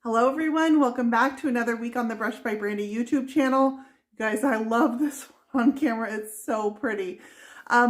Hello everyone, welcome back to another week on the Brush by Brandy YouTube channel. You guys, I love this one on camera, it's so pretty.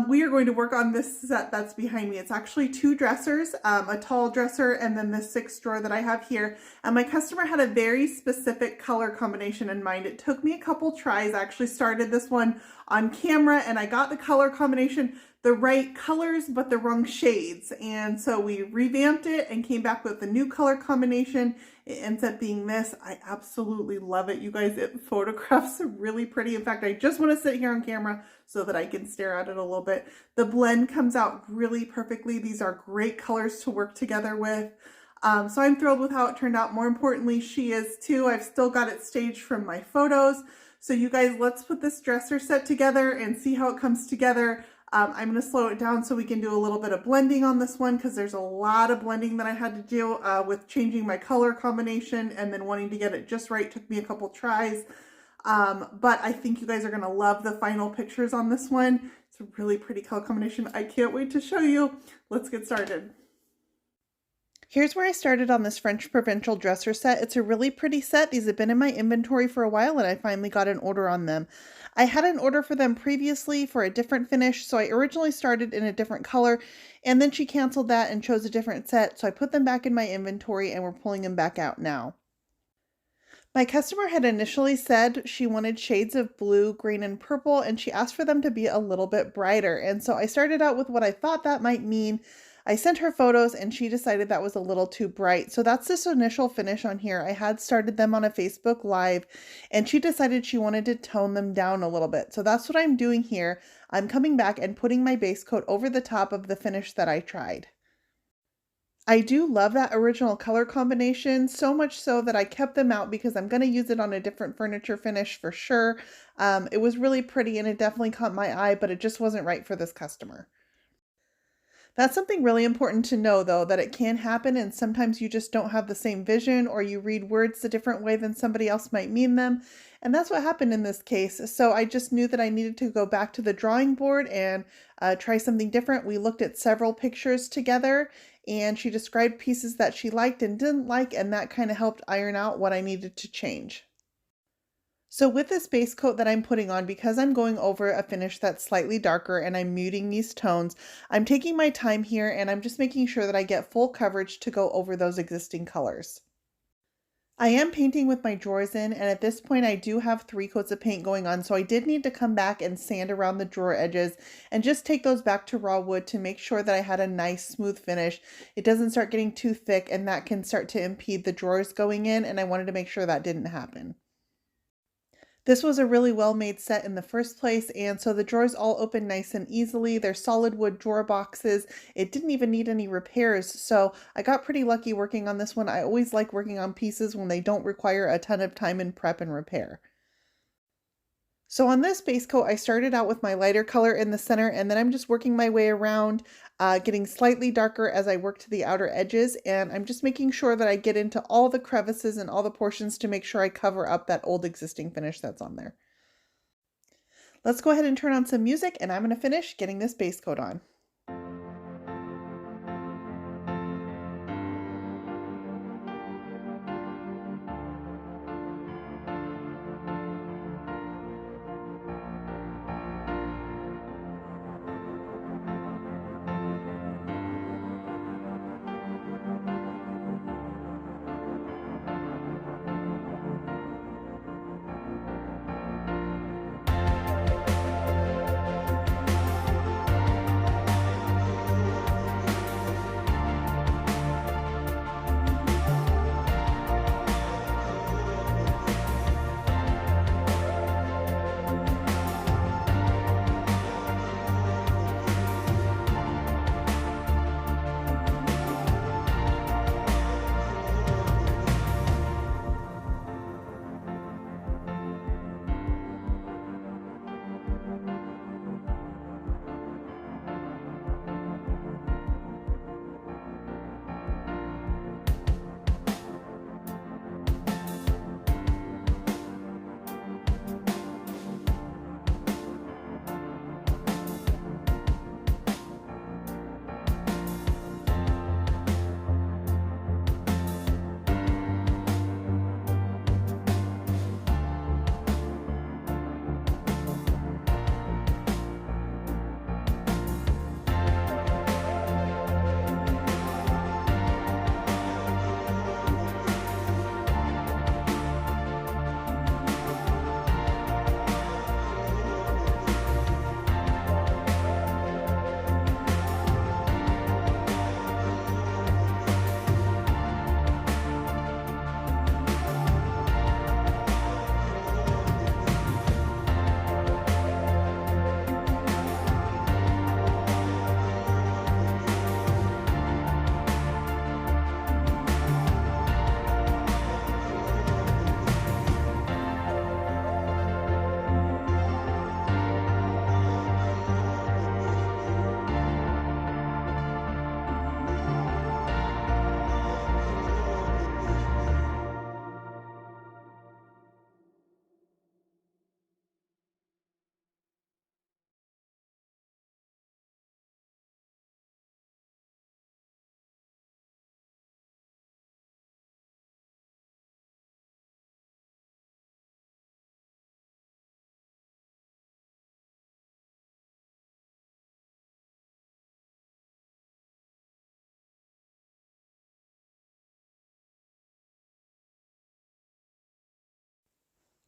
We are going to work on this set that's behind me. It's actually two dressers, a tall dresser and then the 6th drawer that I have here. And my customer had a very specific color combination in mind. It took me a couple tries. I actually started this one on camera and I got the color combination, the right colors, but the wrong shades. And so we revamped it and came back with a new color combination. It ends up being this. I absolutely love it. You guys, it photographs really pretty. In fact, I just want to sit here on camera so that I can stare at it a little bit. The blend comes out really perfectly. These are great colors to work together with. So I'm thrilled with how it turned out. More importantly, she is too. I've still got it staged from my photos. So you guys, let's put this dresser set together and see how it comes together. I'm going to slow it down so we can do a little bit of blending on this one because there's a lot of blending that I had to do with changing my color combination and then wanting to get it just right. Took me a couple tries. But I think you guys are going to love the final pictures on this one. It's a really pretty color combination. I can't wait to show you. Let's get started. Here's where I started on this French provincial dresser set. It's a really pretty set. These have been in my inventory for a while and I finally got an order on them. I had an order for them previously for a different finish, so I originally started in a different color and then she canceled that and chose a different set, so I put them back in my inventory and we're pulling them back out now. My customer had initially said she wanted shades of blue, green, and purple, and she asked for them to be a little bit brighter. And so I started out with what I thought that might mean. I sent her photos and she decided that was a little too bright. So that's this initial finish on here. I had started them on a Facebook Live and she decided she wanted to tone them down a little bit. So that's what I'm doing here. I'm coming back and putting my base coat over the top of the finish that I tried. I do love that original color combination, so much so that I kept them out because I'm going to use it on a different furniture finish for sure. It was really pretty and it definitely caught my eye, but it just wasn't right for this customer. That's something really important to know though, that it can happen and sometimes you just don't have the same vision or you read words a different way than somebody else might mean them. And that's what happened in this case. So I just knew that I needed to go back to the drawing board and try something different. We looked at several pictures together and she described pieces that she liked and didn't like, and that kind of helped iron out what I needed to change. So with this base coat that I'm putting on, because I'm going over a finish that's slightly darker and I'm muting these tones, I'm taking my time here and I'm just making sure that I get full coverage to go over those existing colors. I am painting with my drawers in, and at this point I do have 3 coats of paint going on, so I did need to come back and sand around the drawer edges and just take those back to raw wood to make sure that I had a nice smooth finish. It doesn't start getting too thick and that can start to impede the drawers going in, and I wanted to make sure that didn't happen. This was a really well-made set in the first place, and so the drawers all open nice and easily. They're solid wood drawer boxes. It didn't even need any repairs, so I got pretty lucky working on this one. I always like working on pieces when they don't require a ton of time and prep and repair. So on this base coat, I started out with my lighter color in the center, and then I'm just working my way around, getting slightly darker as I work to the outer edges, and I'm just making sure that I get into all the crevices and all the portions to make sure I cover up that old existing finish that's on there. Let's go ahead and turn on some music, and I'm going to finish getting this base coat on.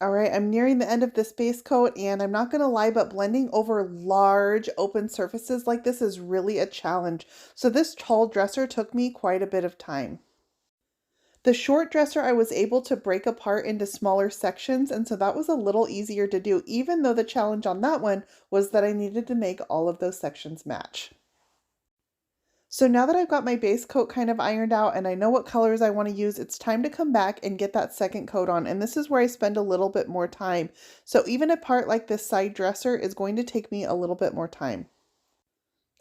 All right, I'm nearing the end of this base coat, and I'm not going to lie, but blending over large open surfaces like this is really a challenge. So this tall dresser took me quite a bit of time. The short dresser I was able to break apart into smaller sections, and so that was a little easier to do, even though the challenge on that one was that I needed to make all of those sections match. So now that I've got my base coat kind of ironed out and I know what colors I want to use, it's time to come back and get that second coat on. And this is where I spend a little bit more time. So even a part like this side dresser is going to take me a little bit more time.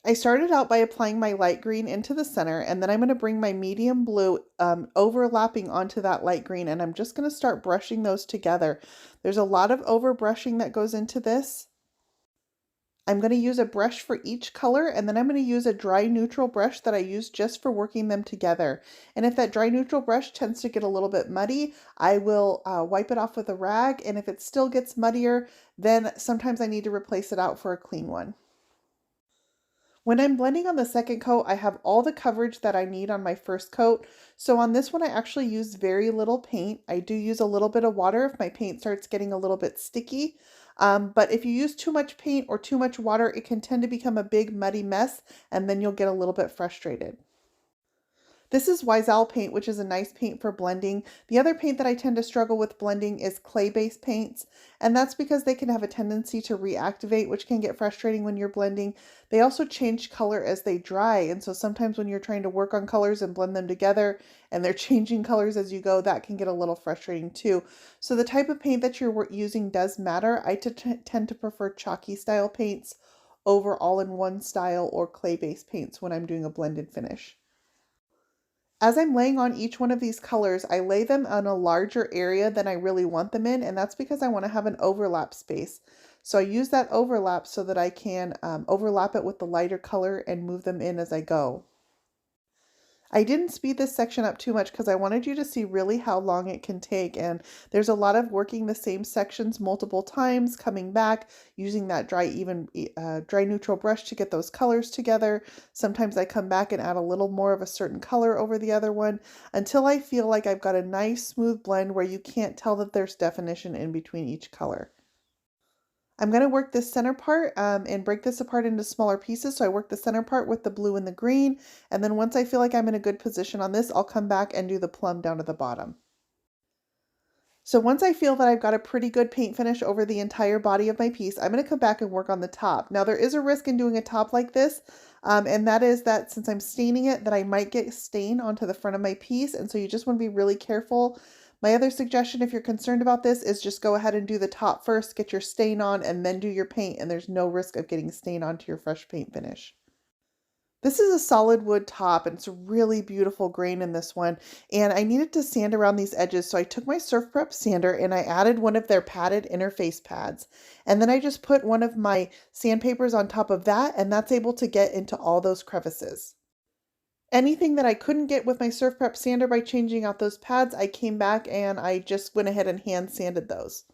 I started out by applying my light green into the center, and then I'm going to bring my medium blue overlapping onto that light green, and I'm just going to start brushing those together. There's a lot of over brushing that goes into this. I'm going to use a brush for each color, and then I'm going to use a dry neutral brush that I use just for working them together. And if that dry neutral brush tends to get a little bit muddy, I will wipe it off with a rag, and if it still gets muddier, then sometimes I need to replace it out for a clean one. When I'm blending on the second coat, I have all the coverage that I need on my first coat. So on this one, I actually use very little paint. I do use a little bit of water if my paint starts getting a little bit sticky. But if you use too much paint or too much water, it can tend to become a big muddy mess, and then you'll get a little bit frustrated. This is Wiesel paint, which is a nice paint for blending. The other paint that I tend to struggle with blending is clay-based paints, and that's because they can have a tendency to reactivate, which can get frustrating when you're blending. They also change color as they dry, and so sometimes when you're trying to work on colors and blend them together and they're changing colors as you go, that can get a little frustrating too. So the type of paint that you're using does matter. I tend to prefer chalky style paints over all-in-one style or clay-based paints when I'm doing a blended finish. As I'm laying on each one of these colors, I lay them on a larger area than I really want them in, and that's because I want to have an overlap space. So I use that overlap so that I can overlap it with the lighter color and move them in as I go. I didn't speed this section up too much because I wanted you to see really how long it can take, and there's a lot of working the same sections multiple times, coming back, using that dry neutral brush to get those colors together. Sometimes I come back and add a little more of a certain color over the other one until I feel like I've got a nice smooth blend where you can't tell that there's definition in between each color. I'm going to work this center part and break this apart into smaller pieces. So I work the center part with the blue and the green. And then once I feel like I'm in a good position on this, I'll come back and do the plum down to the bottom. So once I feel that I've got a pretty good paint finish over the entire body of my piece, I'm going to come back and work on the top. Now there is a risk in doing a top like this, and that is that since I'm staining it, that I might get stain onto the front of my piece. And so you just want to be really careful. My other suggestion, if you're concerned about this, is just go ahead and do the top first, get your stain on, and then do your paint, and there's no risk of getting stain onto your fresh paint finish. This is a solid wood top, and it's a really beautiful grain in this one, and I needed to sand around these edges, so I took my Surf Prep sander and I added one of their padded interface pads, and then I just put one of my sandpapers on top of that, and that's able to get into all those crevices. Anything that I couldn't get with my Surf Prep sander by changing out those pads, I came back and I just went ahead and hand sanded those.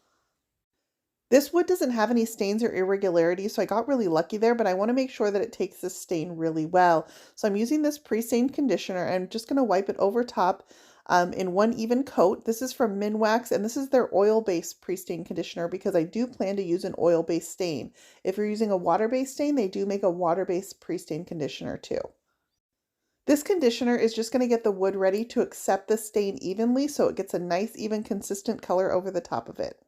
This wood doesn't have any stains or irregularities, so I got really lucky there, but I want to make sure that it takes this stain really well. So I'm using this pre-stained conditioner and I'm just going to wipe it over top in one even coat. This is from Minwax, and this is their oil-based pre-stained conditioner because I do plan to use an oil-based stain. If you're using a water-based stain, they do make a water-based pre-stained conditioner too. This conditioner is just going to get the wood ready to accept the stain evenly so it gets a nice, even, consistent color over the top of it.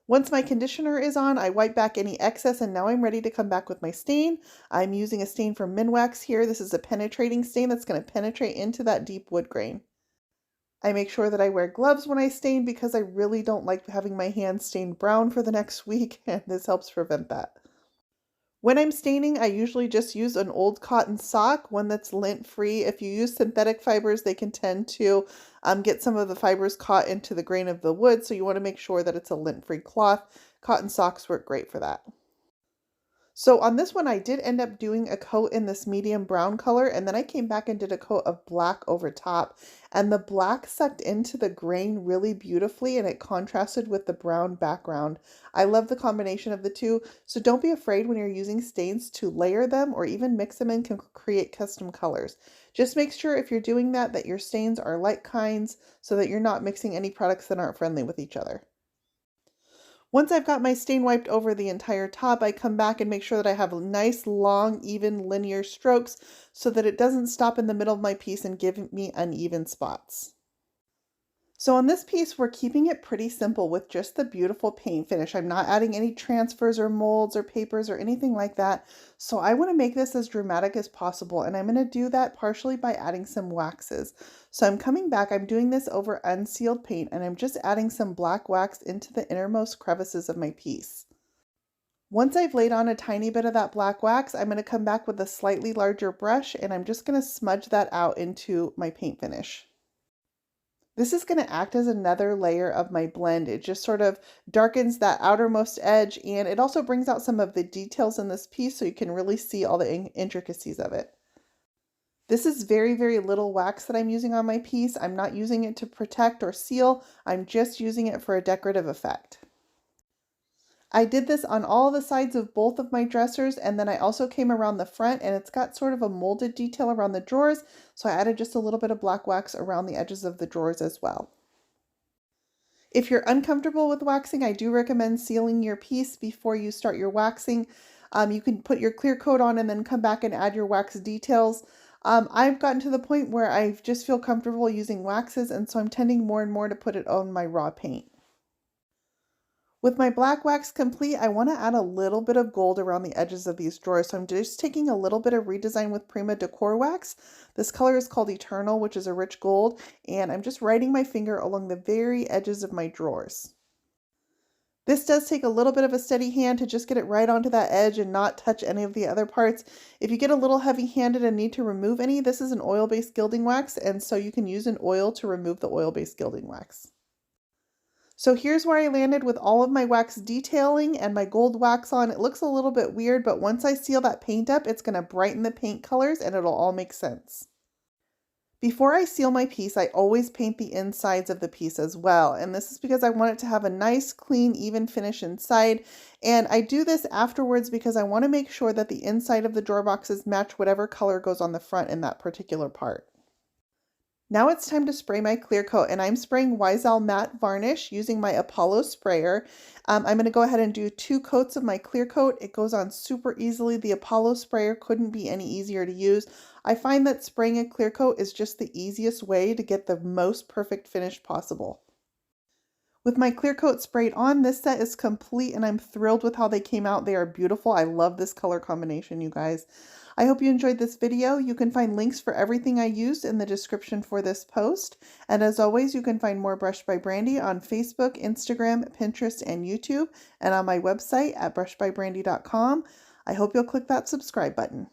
Once my conditioner is on, I wipe back any excess, and now I'm ready to come back with my stain. I'm using a stain from Minwax here. This is a penetrating stain that's going to penetrate into that deep wood grain. I make sure that I wear gloves when I stain because I really don't like having my hands stained brown for the next week, and this helps prevent that. When I'm staining, I usually just use an old cotton sock, one that's lint-free. If you use synthetic fibers, they can tend to get some of the fibers caught into the grain of the wood, so you want to make sure that it's a lint-free cloth. Cotton socks work great for that. So on this one, I did end up doing a coat in this medium brown color, and then I came back and did a coat of black over top. And the black sucked into the grain really beautifully, and it contrasted with the brown background. I love the combination of the two, so don't be afraid when you're using stains to layer them or even mix them in can create custom colors. Just make sure if you're doing that, that your stains are like kinds so that you're not mixing any products that aren't friendly with each other. Once I've got my stain wiped over the entire top, I come back and make sure that I have nice, long, even linear strokes so that it doesn't stop in the middle of my piece and give me uneven spots. So on this piece, we're keeping it pretty simple with just the beautiful paint finish. I'm not adding any transfers or molds or papers or anything like that. So I want to make this as dramatic as possible. And I'm going to do that partially by adding some waxes. So I'm coming back, I'm doing this over unsealed paint, and I'm just adding some black wax into the innermost crevices of my piece. Once I've laid on a tiny bit of that black wax, I'm going to come back with a slightly larger brush, and I'm just going to smudge that out into my paint finish. This is going to act as another layer of my blend. It just sort of darkens that outermost edge, and it also brings out some of the details in this piece so you can really see all the intricacies of it. This is very, very little wax that I'm using on my piece. I'm not using it to protect or seal. I'm just using it for a decorative effect. I did this on all the sides of both of my dressers, and then I also came around the front, and it's got sort of a molded detail around the drawers, so I added just a little bit of black wax around the edges of the drawers as well. If you're uncomfortable with waxing, I do recommend sealing your piece before you start your waxing. You can put your clear coat on and then come back and add your wax details. I've gotten to the point where I just feel comfortable using waxes, and so I'm tending more and more to put it on my raw paint. With my black wax complete, I want to add a little bit of gold around the edges of these drawers. So I'm just taking a little bit of Redesign with Prima Decor wax. This color is called Eternal, which is a rich gold, and I'm just riding my finger along the very edges of my drawers. This does take a little bit of a steady hand to just get it right onto that edge and not touch any of the other parts. If you get a little heavy-handed and need to remove any, this is an oil-based gilding wax, and so you can use an oil to remove the oil-based gilding wax. So here's where I landed with all of my wax detailing and my gold wax on. It looks a little bit weird, but once I seal that paint up, it's going to brighten the paint colors and it'll all make sense. Before I seal my piece, I always paint the insides of the piece as well. And this is because I want it to have a nice, clean, even finish inside. And I do this afterwards because I want to make sure that the inside of the drawer boxes match whatever color goes on the front in that particular part. Now it's time to spray my clear coat, and I'm spraying Wisal Matte Varnish using my Apollo sprayer. I'm going to go ahead and do 2 coats of my clear coat. It goes on super easily. The Apollo sprayer couldn't be any easier to use. I find that spraying a clear coat is just the easiest way to get the most perfect finish possible. With my clear coat sprayed on, this set is complete and I'm thrilled with how they came out. They are beautiful. I love this color combination, you guys. I hope you enjoyed this video. You can find links for everything I used in the description for this post. And as always, you can find more Brushed by Brandy on Facebook, Instagram, Pinterest, and YouTube, and on my website at brushedbybrandy.com. I hope you'll click that subscribe button.